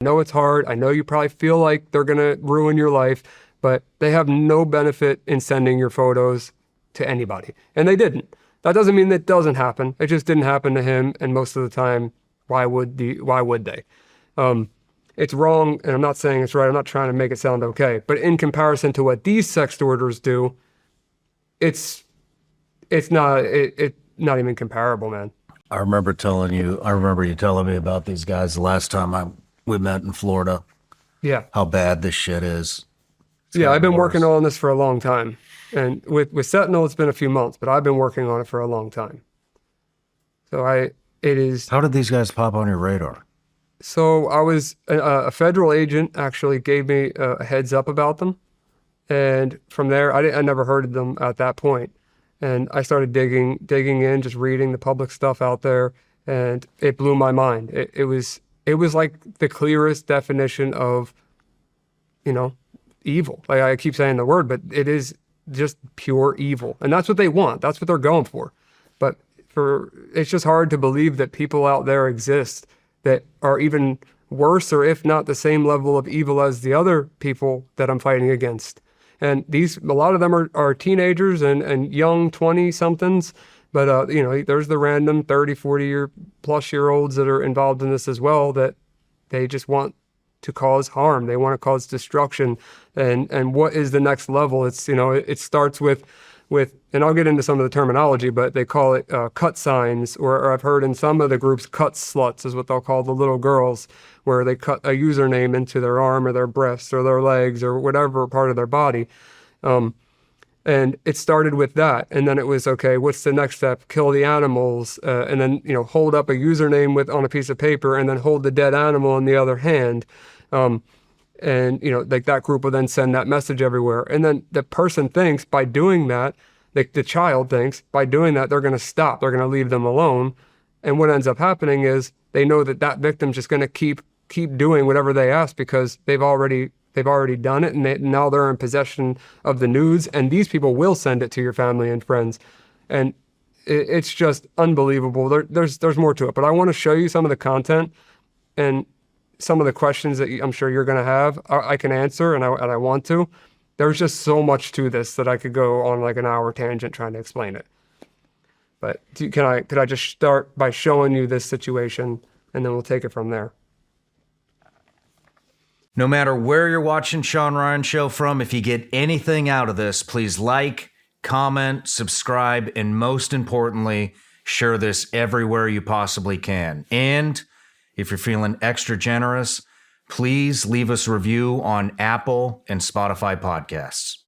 I know it's hard. I know you probably feel like they're going to ruin your life, but they have no benefit in sending your photos to anybody. And they didn't. That doesn't mean that doesn't happen. It just didn't happen to him. And most of the time, why would they? It's wrong. And I'm not saying it's right. I'm not trying to make it sound okay. But in comparison to what these sextorters do, it's not not even comparable, man. I remember you telling me about these guys the last time we met in Florida. Yeah. How bad this shit is. Yeah, I've been working on this for a long time. And with Sentinel, it's been a few months, but I've been working on it for a long time. So it is. How did these guys pop on your radar? So I was, a federal agent actually gave me a heads up about them. And from there, I never heard of them at that point. And I started digging in, just reading the public stuff out there. And it blew my mind. It was like the clearest definition of, evil. Like I keep saying the word, but it is just pure evil. And that's what they want. That's what they're going for. But it's just hard to believe that people out there exist that are even worse, or if not the same level of evil as the other people that I'm fighting against. And a lot of them are teenagers and young 20-somethings. But, there's the random 30, 40-plus-year-olds that are involved in this as well, that they just want to cause harm. They want to cause destruction. And what is the next level? It's, it starts with, and I'll get into some of the terminology, but they call it cut signs, or I've heard in some of the groups, cut sluts is what they'll call the little girls, where they cut a username into their arm or their breast or their legs or whatever part of their body. And it started with that. And then it was, okay, what's the next step? Kill the animals. And then, hold up a username on a piece of paper, and then hold the dead animal in the other hand. And, like that group will then send that message everywhere. And then the person thinks by doing that, like the child thinks by doing that, they're going to stop. They're going to leave them alone. And what ends up happening is they know that victim's just going to keep doing whatever they ask, because they've already done it, and now they're in possession of the news, and these people will send it to your family and friends. And it's just unbelievable. There's more to it, but I want to show you some of the content and some of the questions that I'm sure you're going to have. I can answer, and I want to. There's just so much to this that I could go on like an hour tangent trying to explain it. But could I just start by showing you this situation, and then we'll take it from there. No matter where you're watching Sean Ryan Show from, if you get anything out of this, please like, comment, subscribe, and most importantly, share this everywhere you possibly can. And if you're feeling extra generous, please leave us a review on Apple and Spotify podcasts.